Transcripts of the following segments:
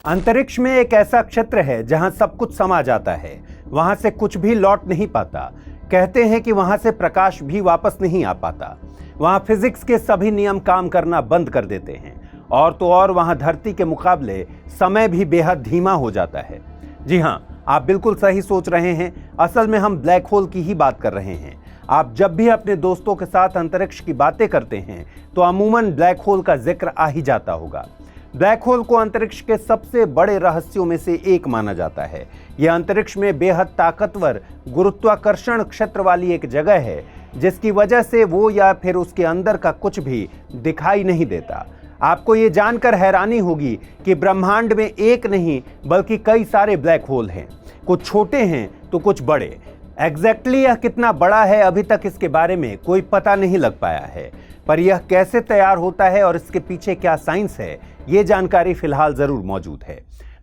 अंतरिक्ष में एक ऐसा क्षेत्र है जहां सब कुछ समा जाता है, वहां से कुछ भी लौट नहीं पाता। कहते हैं कि वहां से प्रकाश भी वापस नहीं आ पाता। वहां फिजिक्स के सभी नियम काम करना बंद कर देते हैं और तो और वहां धरती के मुकाबले समय भी बेहद धीमा हो जाता है। जी हां, आप बिल्कुल सही सोच रहे हैं। असल में हम ब्लैक होल की ही बात कर रहे हैं। आप जब भी अपने दोस्तों के साथ अंतरिक्ष की बातें करते हैं तो अमूमन ब्लैक होल का जिक्र आ ही जाता होगा। ब्लैक होल को अंतरिक्ष के सबसे बड़े रहस्यों में से एक माना जाता है। यह अंतरिक्ष में बेहद ताकतवर गुरुत्वाकर्षण क्षेत्र वाली एक जगह है, जिसकी वजह से वो या फिर उसके अंदर का कुछ भी दिखाई नहीं देता। आपको ये जानकर हैरानी होगी कि ब्रह्मांड में एक नहीं बल्कि कई सारे ब्लैक होल हैं। कुछ छोटे हैं तो कुछ बड़े। एग्जैक्टली यह कितना बड़ा है, अभी तक इसके बारे में कोई पता नहीं लग पाया है, पर यह कैसे तैयार होता है और इसके पीछे क्या साइंस है, ये जानकारी फिलहाल जरूर मौजूद है।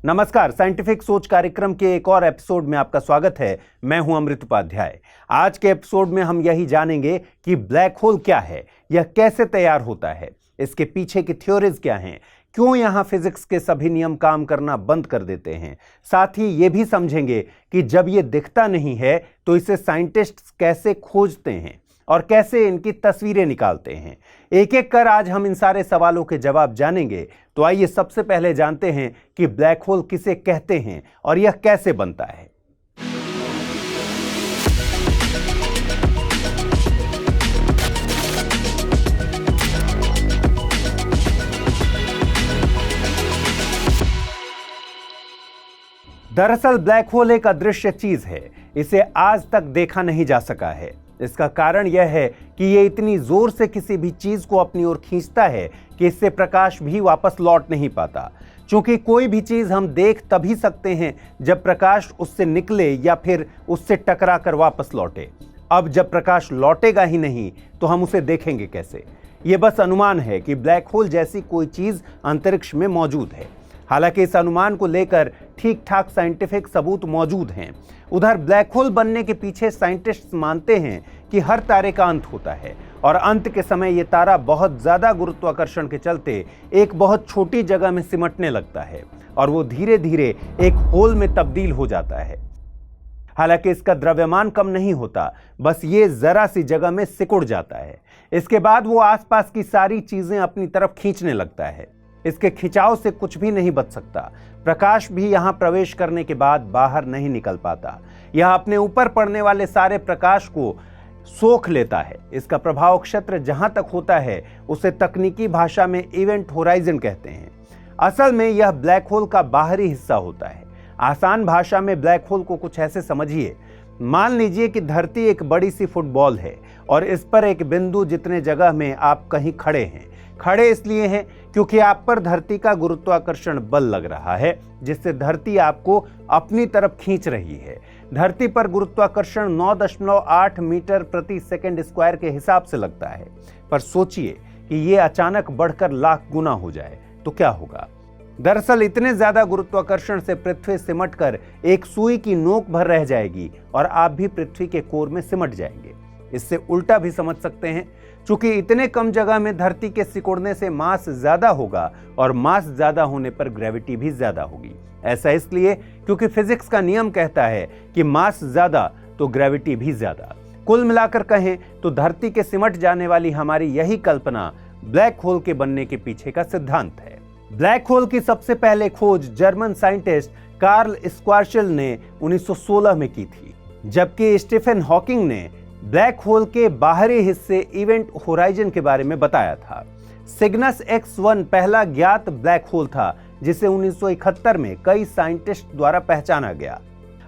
नमस्कार, साइंटिफिक सोच कार्यक्रम के एक और एपिसोड में आपका स्वागत है। मैं हूं अमृत उपाध्याय। आज के एपिसोड में हम यही जानेंगे कि ब्लैक होल क्या है, यह कैसे तैयार होता है, इसके पीछे की थ्योरीज क्या हैं, क्यों यहाँ फिजिक्स के सभी नियम काम करना बंद कर देते हैं। साथ ही ये भी समझेंगे कि जब ये दिखता नहीं है तो इसे साइंटिस्ट्स कैसे खोजते हैं और कैसे इनकी तस्वीरें निकालते हैं। एक एक कर आज हम इन सारे सवालों के जवाब जानेंगे। तो आइए सबसे पहले जानते हैं कि ब्लैक होल किसे कहते हैं और यह कैसे बनता है। दरअसल ब्लैक होल एक अदृश्य चीज है। इसे आज तक देखा नहीं जा सका है। इसका कारण यह है कि ये इतनी जोर से किसी भी चीज को अपनी ओर खींचता है कि इससे प्रकाश भी वापस लौट नहीं पाता। क्योंकि कोई भी चीज हम देख तभी सकते हैं जब प्रकाश उससे निकले या फिर उससे टकरा कर वापस लौटे। अब जब प्रकाश लौटेगा ही नहीं तो हम उसे देखेंगे कैसे। ये बस अनुमान है कि ब्लैक होल जैसी कोई चीज अंतरिक्ष में मौजूद है। हालांकि इस अनुमान को लेकर ठीक ठाक साइंटिफिक सबूत मौजूद हैं। उधर ब्लैक होल बनने के पीछे साइंटिस्ट्स मानते हैं कि हर तारे का अंत होता है और अंत के समय ये तारा बहुत ज्यादा गुरुत्वाकर्षण के चलते एक बहुत छोटी जगह में सिमटने लगता है और वो धीरे धीरे एक होल में तब्दील हो जाता है। हालांकि इसका द्रव्यमान कम नहीं होता, बस ये जरा सी जगह में सिकुड़ जाता है। इसके बाद वो आसपास की सारी चीजें अपनी तरफ खींचने लगता है। इसके खिंचाव से कुछ भी नहीं बच सकता। प्रकाश भी यहां प्रवेश करने के बाद बाहर नहीं निकल पाता। यह अपने ऊपर पड़ने वाले सारे प्रकाश को सोख लेता है। इसका प्रभाव क्षेत्र जहां तक होता है उसे तकनीकी भाषा में इवेंट होराइजन कहते हैं। असल में यह ब्लैक होल का बाहरी हिस्सा होता है। आसान भाषा में ब्लैक होल को कुछ ऐसे समझिए। मान लीजिए कि धरती एक बड़ी सी फुटबॉल है और इस पर एक बिंदु जितने जगह में आप कहीं खड़े हैं। खड़े इसलिए हैं क्योंकि आप पर धरती का गुरुत्वाकर्षण बल लग रहा है, जिससे धरती आपको अपनी तरफ खींच रही है। धरती पर गुरुत्वाकर्षण 9.8 मीटर प्रति सेकंड स्क्वायर के हिसाब से लगता है। पर सोचिए कि ये अचानक बढ़कर लाख गुना हो जाए तो क्या होगा। दरअसल इतने ज्यादा गुरुत्वाकर्षण से पृथ्वी सिमटकर एक सुई की नोक भर रह जाएगी और आप भी पृथ्वी के कोर में सिमट जाएंगे। इससे उल्टा भी समझ सकते हैं, चूंकि इतने कम जगह में धरती के सिकुड़ने से मास ज्यादा होगा और मास ज्यादा होने पर ग्रेविटी भी ज्यादा होगी। ऐसा इसलिए क्योंकि फिजिक्स का नियम कहता है कि मास ज्यादा तो ग्रेविटी भी ज्यादा। कुल मिलाकर कहें तो धरती के सिमट जाने वाली हमारी यही कल्पना ब्लैक होल के बनने के पीछे का सिद्धांत है। ब्लैक होल की सबसे पहले खोज जर्मन साइंटिस्ट कार्ल स्क्वार्शेल ने 1916 में की थी, जबकि स्टीफन हॉकिंग ने ब्लैक होल के बाहरी हिस्से इवेंट होराइजन के बारे में बताया था। सिग्नस X1 पहला ज्ञात ब्लैक होल था, जिसे 1971 में कई साइंटिस्ट द्वारा पहचाना गया।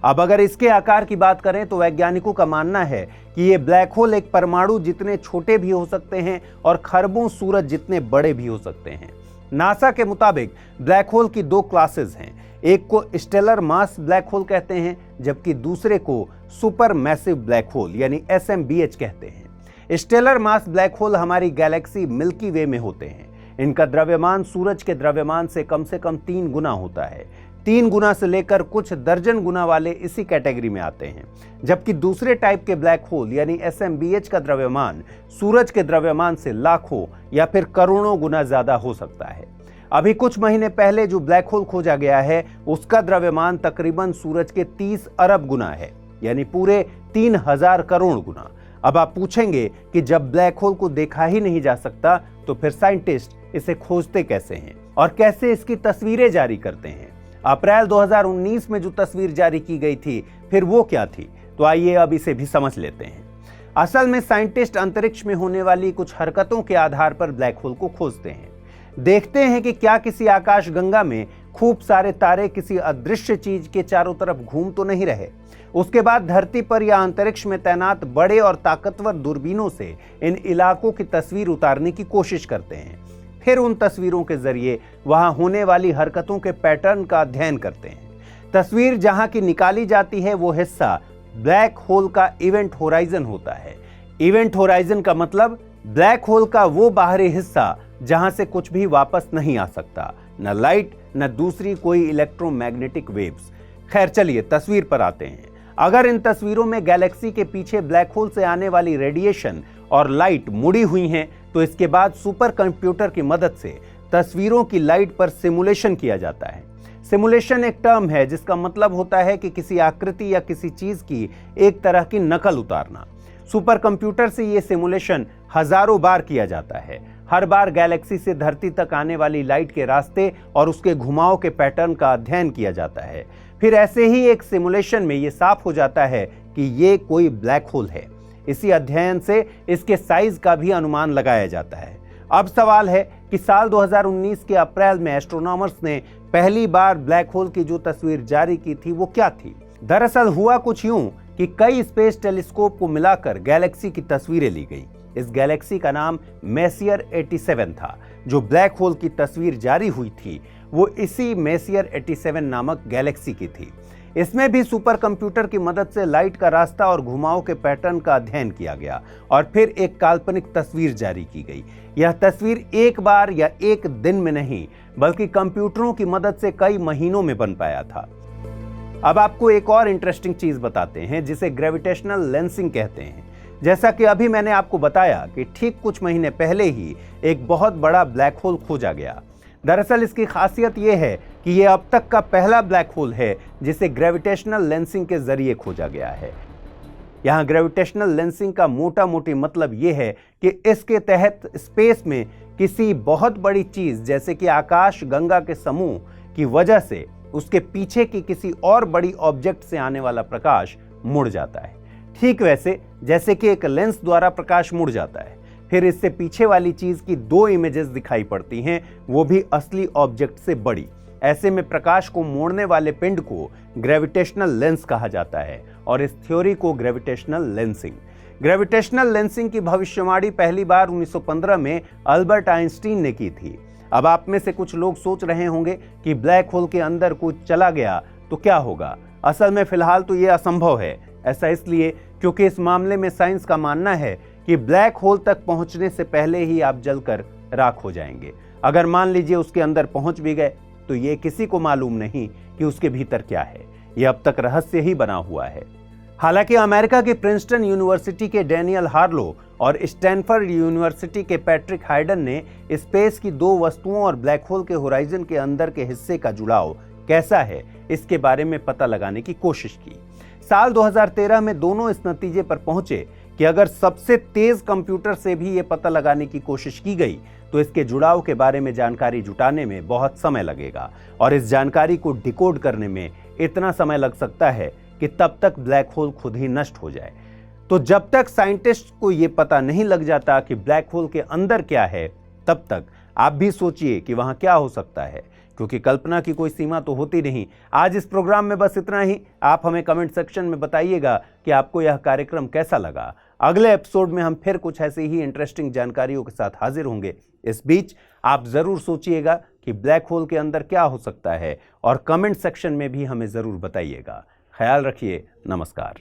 अब अगर इसके आकार की बात करें तो वैज्ञानिकों का मानना है कि ये ब्लैक होल एक परमाणु जितने छोटे भी हो सकते हैं और खरबों सूरज जितने बड़े भी हो सकते हैं। नासा के मुताबिक ब्लैक होल की दो क्लासेस हैं। एक को स्टेलर मास ब्लैक होल कहते हैं, जबकि दूसरे को सुपर मैसिव ब्लैक होल यानी SMBH कहते हैं। स्टेलर मास ब्लैक होल हमारी गैलेक्सी मिल्की वे में होते हैं। इनका द्रव्यमान सूरज के द्रव्यमान से कम 3 गुना होता है। 3 गुना से लेकर कुछ दर्जन गुना वाले इसी कैटेगरी में आते हैं। जबकि दूसरे टाइप के ब्लैक होल यानी SMBH का द्रव्यमान सूरज के द्रव्यमान से लाखों या फिर करोड़ों गुना ज्यादा हो सकता है। अभी कुछ महीने पहले जो ब्लैक होल खोजा गया है उसका द्रव्यमान तकरीबन सूरज के 30 अरब गुना है, यानी पूरे 3000 करोड़ गुना। अब आप पूछेंगे कि जब ब्लैक होल को देखा ही नहीं जा सकता तो फिर साइंटिस्ट इसे खोजते कैसे हैं और कैसे इसकी तस्वीरें जारी करते हैं। अप्रैल 2019 में जो तस्वीर जारी की गई थी फिर वो क्या थी, तो आइए अब इसे भी समझ लेते हैं। असल में साइंटिस्ट अंतरिक्ष में होने वाली कुछ हरकतों के आधार पर ब्लैक होल को खोजते हैं। देखते हैं कि क्या किसी आकाशगंगा में खूब सारे तारे किसी अदृश्य चीज के चारों तरफ घूम तो नहीं रहे। उसके बाद धरती पर या अंतरिक्ष में तैनात बड़े और ताकतवर दूरबीनों से इन इलाकों की तस्वीर उतारने की कोशिश करते हैं। फिर उन तस्वीरों के जरिए वहां होने वाली हरकतों के पैटर्न का अध्ययन करते हैं। तस्वीर जहां की निकाली जाती है वो हिस्सा ब्लैक होल का इवेंट होराइजन होता है। इवेंट होराइजन का मतलब ब्लैक होल का वो बाहरी हिस्सा जहां से कुछ भी वापस नहीं आ सकता, न लाइट न दूसरी कोई इलेक्ट्रोमैग्नेटिक वेव्स। खैर चलिए तस्वीर पर आते हैं। अगर इन तस्वीरों में गैलेक्सी के पीछे ब्लैक होल से आने वाली रेडिएशन और लाइट मुड़ी हुई हैं, तो इसके बाद सुपर कंप्यूटर की मदद से तस्वीरों की लाइट पर सिमुलेशन किया जाता है। सिमुलेशन एक टर्म है जिसका मतलब होता है कि किसी आकृति या किसी चीज की एक तरह की नकल उतारना। सुपर कंप्यूटर से यह सिमुलेशन हजारों बार किया जाता है। हर बार गैलेक्सी से धरती तक आने वाली लाइट के रास्ते और उसके घुमाव के पैटर्न का अध्ययन किया जाता है। फिर ऐसे ही एक सिमुलेशन में यह साफ हो जाता है कि ये कोई ब्लैक होल है। इसी अध्ययन से इसके साइज का भी अनुमान लगाया जाता है। अब सवाल है कि साल 2019 के अप्रैल में एस्ट्रोनॉमर्स ने पहली बार ब्लैक होल की जो तस्वीर जारी की थी वो क्या थी। दरअसल हुआ कुछ यूं कि कई स्पेस टेलीस्कोप को मिलाकर गैलेक्सी की तस्वीरें ली गई। इस गैलेक्सी का नाम मेसियर 87 था। जो ब्लैक होल की तस्वीर जारी हुई थी वो इसी मेसियर 87 नामक गैलेक्सी की थी। इसमें भी सुपर कंप्यूटर की मदद से लाइट का रास्ता और घुमाव के पैटर्न का अध्ययन किया गया और फिर एक काल्पनिक तस्वीर जारी की गई। यह तस्वीर एक बार या एक दिन में नहीं बल्कि कंप्यूटरों की मदद से कई महीनों में बन पाया था। अब आपको एक और इंटरेस्टिंग चीज बताते हैं जिसे ग्रेविटेशनल लेंसिंग कहते हैं। जैसा कि अभी मैंने आपको बताया कि ठीक कुछ महीने पहले ही एक बहुत बड़ा ब्लैक होल खोजा गया। दरअसल इसकी खासियत यह है कि यह अब तक का पहला ब्लैक होल है जिसे ग्रेविटेशनल लेंसिंग के जरिए खोजा गया है। यहां ग्रेविटेशनल लेंसिंग का मोटा मोटी मतलब यह है कि इसके तहत स्पेस में किसी बहुत बड़ी चीज जैसे कि आकाश गंगा के समूह की वजह से उसके पीछे की किसी और बड़ी ऑब्जेक्ट से आने वाला प्रकाश मुड़ जाता है। ठीक वैसे जैसे कि एक लेंस द्वारा प्रकाश मुड़ जाता है, फिर इससे पीछे वाली चीज की दो इमेजेस दिखाई पड़ती हैं, वो भी असली ऑब्जेक्ट से बड़ी। ऐसे में प्रकाश को मोड़ने वाले पिंड को ग्रेविटेशनल लेंस कहा जाता है और इस थ्योरी को ग्रेविटेशनल लेंसिंग की भविष्यवाणी पहली बार 1915 में अल्बर्ट आइंस्टीन ने की थी। अब आप में से कुछ लोग सोच रहे होंगे कि ब्लैक होल के अंदर कुछ चला गया तो क्या होगा। असल में फिलहाल तो यह असंभव है। ऐसा इसलिए क्योंकि इस मामले में साइंस का मानना है कि ब्लैक होल तक पहुंचने से पहले ही आप जलकर राख हो जाएंगे। अगर मान लीजिए उसके अंदर पहुंच भी गए तो ये किसी को मालूम नहीं कि उसके भीतर क्या है। यह अब तक रहस्य ही बना हुआ है। हालांकि अमेरिका की प्रिंसटन यूनिवर्सिटी के डैनियल हार्लो और स्टैनफोर्ड यूनिवर्सिटी के पैट्रिक हाइडन ने स्पेस की दो वस्तुओं और ब्लैक होल के होराइजन के अंदर के हिस्से का जुड़ाव कैसा है इसके बारे में पता लगाने की कोशिश की। साल 2013 में दोनों इस नतीजे पर पहुंचे कि अगर सबसे तेज कंप्यूटर से भी ये पता लगाने की कोशिश की गई तो इसके जुड़ाव के बारे में जानकारी जुटाने में बहुत समय लगेगा और इस जानकारी को डिकोड करने में इतना समय लग सकता है कि तब तक ब्लैक होल खुद ही नष्ट हो जाए। तो जब तक साइंटिस्ट को यह पता नहीं लग जाता कि ब्लैक होल के अंदर क्या है, तब तक आप भी सोचिए कि वहां क्या हो सकता है, क्योंकि कल्पना की कोई सीमा तो होती नहीं। आज इस प्रोग्राम में बस इतना ही। आप हमें कमेंट सेक्शन में बताइएगा कि आपको यह कार्यक्रम कैसा लगा। अगले एपिसोड में हम फिर कुछ ऐसी ही इंटरेस्टिंग जानकारियों के साथ हाजिर होंगे। इस बीच आप जरूर सोचिएगा कि ब्लैक होल के अंदर क्या हो सकता है और कमेंट सेक्शन में भी हमें जरूर बताइएगा। ख्याल रखिए। नमस्कार।